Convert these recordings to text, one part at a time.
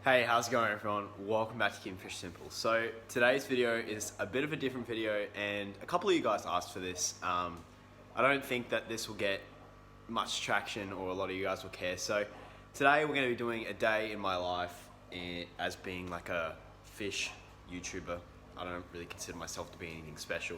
Hey, how's it going everyone? Welcome back to Keeping Fish Simple. So today's video is a bit of a different video and a couple of you guys asked for this. I don't think that this will get much traction or a lot of you guys will care. So today we're going to be doing a day in my life as being like a fish YouTuber. I don't really consider myself to be anything special.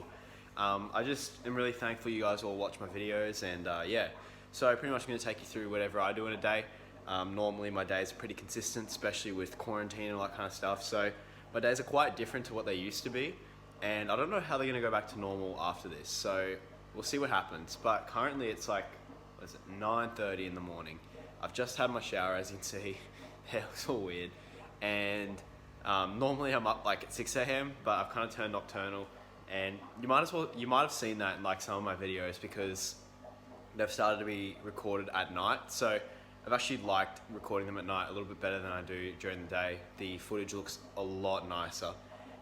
I just am really thankful you guys all watch my videos and yeah. So pretty much I'm going to take you through whatever I do in a day. Normally my days are pretty consistent, especially with quarantine and all that kind of stuff. So my days are quite different to what they used to be. And I don't know how they're going to go back to normal after this. So we'll see what happens. But currently it's like, 9:30 in the morning. I've just had my shower, as you can see. It looks all weird. And normally I'm up like at 6 a.m. but I've kind of turned nocturnal. And you might have seen that in like some of my videos because they've started to be recorded at night. So I've actually liked recording them at night a little bit better than I do during the day. The footage looks a lot nicer.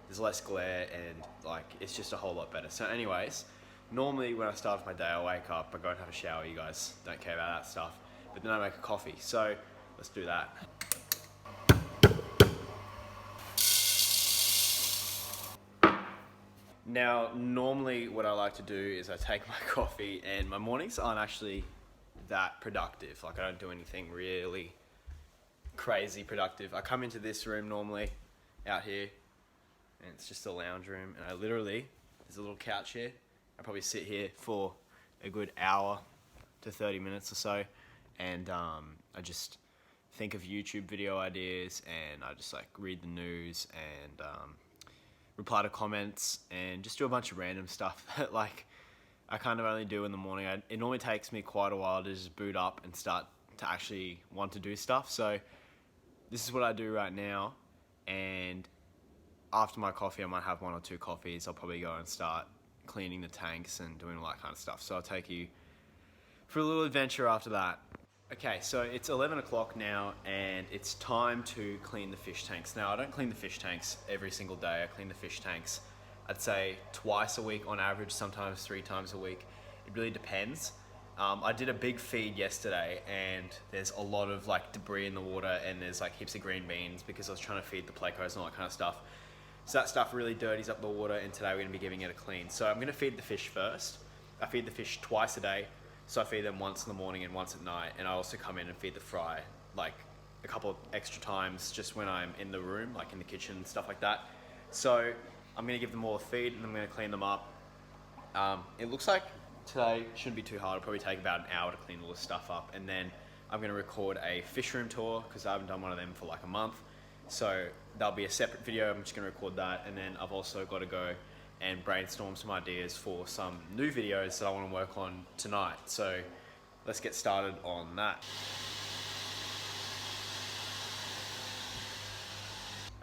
There's less glare and like it's just a whole lot better. So anyways, normally when I start off my day, I wake up, I go and have a shower. You guys don't care about that stuff. But then I make a coffee. So let's do that. Now, normally what I like to do is I take my coffee and my mornings aren't actually that productive. Like I don't do anything really crazy productive. I come into this room normally out here and it's just a lounge room and there's a little couch here. I probably sit here for a good hour to 30 minutes or so and I just think of YouTube video ideas and I just like read the news and reply to comments and just do a bunch of random stuff that like I kind of only do in the morning. It normally takes me quite a while to just boot up and start to actually want to do stuff. So this is what I do right now. And after my coffee, I might have 1 or 2 coffees. I'll probably go and start cleaning the tanks and doing all that kind of stuff. So I'll take you for a little adventure after that. Okay, so it's 11 o'clock now and it's time to clean the fish tanks. Now I don't clean the fish tanks every single day. I clean the fish tanks I'd say twice a week on average, sometimes 3 times a week. It really depends. I did a big feed yesterday and there's a lot of like debris in the water and there's like heaps of green beans because I was trying to feed the plecos and all that kind of stuff. So that stuff really dirties up the water and today we're gonna be giving it a clean. So I'm gonna feed the fish first. I feed the fish twice a day. So I feed them once in the morning and once at night. And I also come in and feed the fry like a couple of extra times just when I'm in the room, like in the kitchen and stuff like that. So I'm going to give them all a feed and I'm going to clean them up. It looks like today shouldn't be too hard. It'll probably take about an hour to clean all this stuff up. And then I'm going to record a fish room tour because I haven't done one of them for like a month. So that'll be a separate video. I'm just going to record that. And then I've also got to go and brainstorm some ideas for some new videos that I want to work on tonight. So let's get started on that.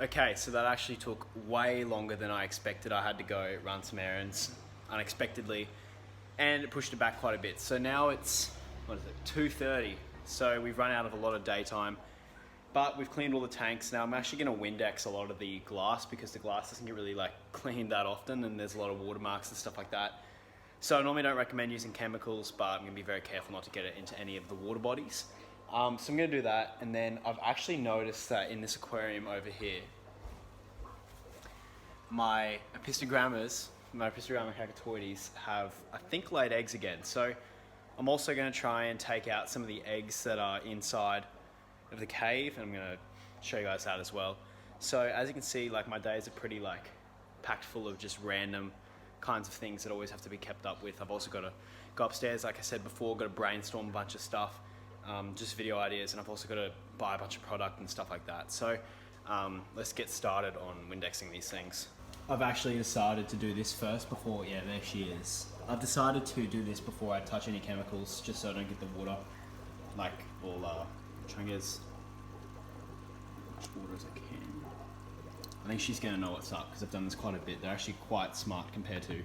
Okay, so that actually took way longer than I expected. I had to go run some errands unexpectedly and it pushed it back quite a bit. So now it's, 2:30. So we've run out of a lot of daytime, but we've cleaned all the tanks. Now I'm actually gonna Windex a lot of the glass because the glass doesn't get really like cleaned that often and there's a lot of watermarks and stuff like that. So I normally don't recommend using chemicals, but I'm gonna be very careful not to get it into any of the water bodies. So I'm gonna do that, and then I've actually noticed that in this aquarium over here, my Apistogramma cacatoides have, I think, laid eggs again. So I'm also gonna try and take out some of the eggs that are inside of the cave, and I'm gonna show you guys that as well. So as you can see, like my days are pretty like packed full of just random kinds of things that always have to be kept up with. I've also got to go upstairs, like I said before, got to brainstorm a bunch of stuff. Just video ideas, and I've also got to buy a bunch of product and stuff like that. So let's get started on Windexing these things. I've actually decided to do this first before, yeah, there she is. I've decided to do this before I touch any chemicals, just so I don't get the water, like, all, try and get as much water as I can. I think she's gonna know what's up, because I've done this quite a bit. They're actually quite smart compared to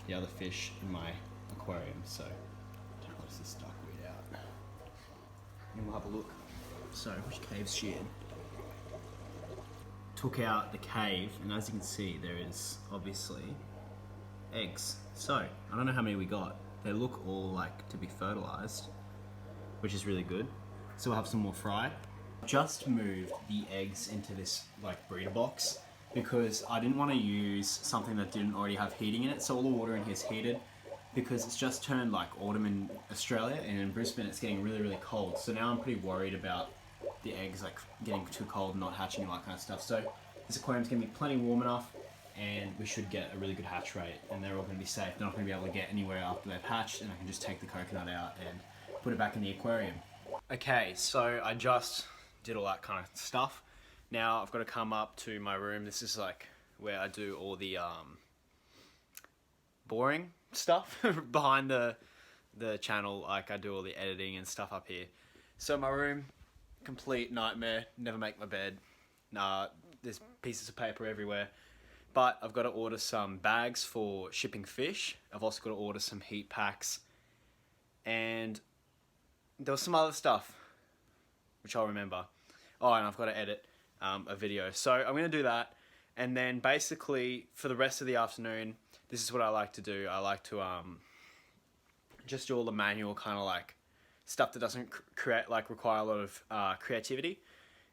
the other fish in my aquarium, so don't know what's this duckweed out. And we'll have a look. So, which cave's she in? Took out the cave, and as you can see, there is obviously eggs. So, I don't know how many we got. They look all like to be fertilized, which is really good. So we'll have some more fry. Just moved the eggs into this like breeder box because I didn't want to use something that didn't already have heating in it, so all the water in here is heated because it's just turned like autumn in Australia, and in Brisbane it's getting really cold, so now I'm pretty worried about the eggs like getting too cold and not hatching and all that kind of stuff. So this aquarium's going to be plenty warm enough and we should get a really good hatch rate, and they're all going to be safe. They're not going to be able to get anywhere after they've hatched, and I can just take the coconut out and put it back in the aquarium. Okay, so I just did all that kind of stuff. Now I've got to come up to my room. This is like where I do all the boring stuff behind the channel. Like I do all the editing and stuff up here. So my room, complete nightmare. Never make my bed. There's pieces of paper everywhere. But I've got to order some bags for shipping fish. I've also got to order some heat packs. And there was some other stuff which I'll remember. Oh, and I've got to edit a video. So I'm going to do that. And then basically for the rest of the afternoon, this is what I like to do. I like to just do all the manual kind of like stuff that doesn't require a lot of creativity.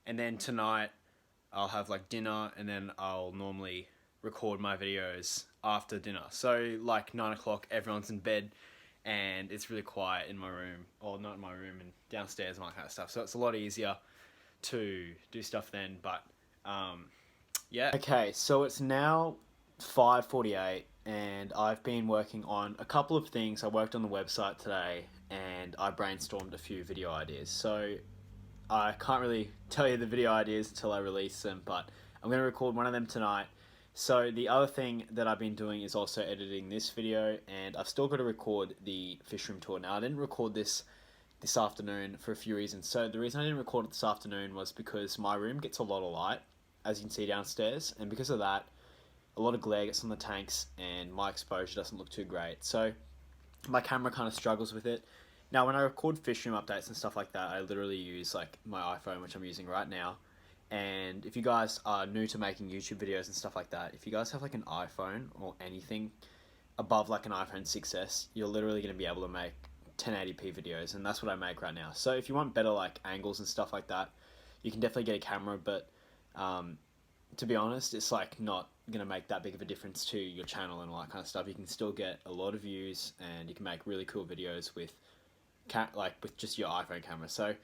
And then tonight I'll have like dinner, and then I'll normally record my videos after dinner. So like 9 o'clock, everyone's in bed and it's really quiet in my room, or not in my room, and downstairs and all that kind of stuff. So it's a lot easier to do stuff then, but yeah. Okay, so it's now 5:48 and I've been working on a couple of things. I worked on the website today and I brainstormed a few video ideas. So I can't really tell you the video ideas until I release them, but I'm going to record one of them tonight. So the other thing that I've been doing is also editing this video, and I've still got to record the fish room tour. Now I didn't record this afternoon for a few reasons. So the reason I didn't record it this afternoon was because my room gets a lot of light, as you can see downstairs, and because of that, a lot of glare gets on the tanks and my exposure doesn't look too great. So my camera kind of struggles with it. Now when I record fish room updates and stuff like that, I literally use like my iPhone, which I'm using right now. And if you guys are new to making YouTube videos and stuff like that, if you guys have like an iPhone or anything above like an iPhone 6S, you're literally going to be able to make 1080p videos, and that's what I make right now. So if you want better like angles and stuff like that, you can definitely get a camera, but to be honest, it's like not going to make that big of a difference to your channel and all that kind of stuff. You can still get a lot of views and you can make really cool videos with just your iPhone camera. So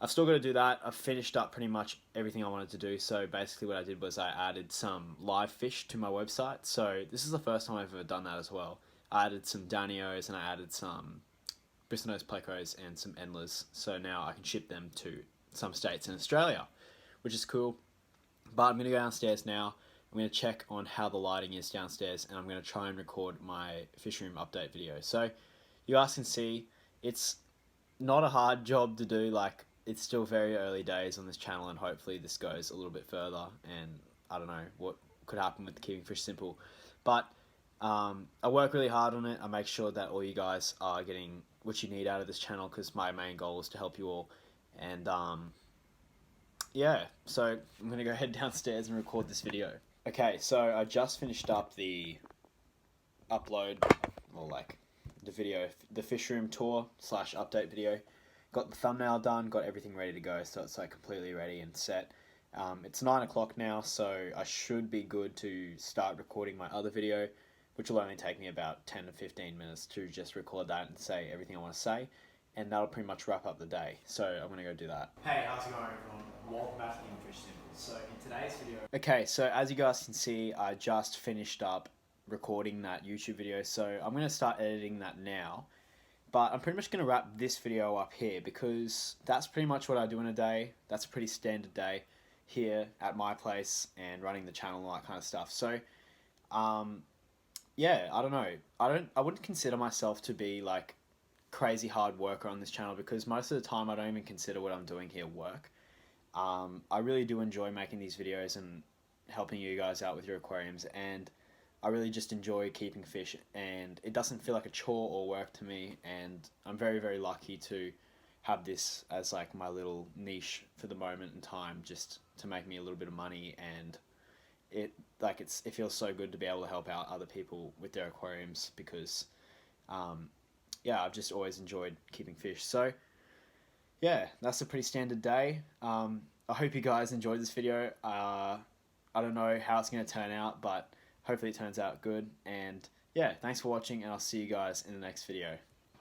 I've still got to do that. I've finished up pretty much everything I wanted to do. So basically what I did was I added some live fish to my website. So this is the first time I've ever done that as well. I added some Danios and I added some bristlenose plecos and some endlers. So now I can ship them to some states in Australia, which is cool. But I'm going to go downstairs now. I'm going to check on how the lighting is downstairs, and I'm going to try and record my fish room update video. So you guys can see it's not a hard job to do. Like, it's still very early days on this channel, and hopefully this goes a little bit further, and I don't know what could happen with Keeping Fish Simple. But I work really hard on it. I make sure that all you guys are getting what you need out of this channel, because my main goal is to help you all. And yeah, so I'm going to go head downstairs and record this video. Okay, so I just finished up the upload, or like the video, the fish room tour / update video. Got the thumbnail done, got everything ready to go, so it's like completely ready and set. It's 9 o'clock now, so I should be good to start recording my other video, which will only take me about 10 to 15 minutes to just record that and say everything I want to say, and that'll pretty much wrap up the day. So I'm going to go do that. Hey, how's it going, everyone? Welcome back to Keeping Fish Simple. So in today's video... Okay, so as you guys can see, I just finished up recording that YouTube video, so I'm going to start editing that now. But I'm pretty much going to wrap this video up here, because that's pretty much what I do in a day. That's a pretty standard day here at my place and running the channel and all that kind of stuff. So, yeah, I don't know. I wouldn't consider myself to be like crazy hard worker on this channel, because most of the time I don't even consider what I'm doing here work. I really do enjoy making these videos and helping you guys out with your aquariums, and I really just enjoy keeping fish, and it doesn't feel like a chore or work to me, and I'm very, very lucky to have this as like my little niche for the moment in time, just to make me a little bit of money, and it feels so good to be able to help out other people with their aquariums, because yeah, I've just always enjoyed keeping fish. So yeah, that's a pretty standard day. I hope you guys enjoyed this video. I don't know how it's going to turn out, but hopefully it turns out good. And yeah, thanks for watching, and I'll see you guys in the next video.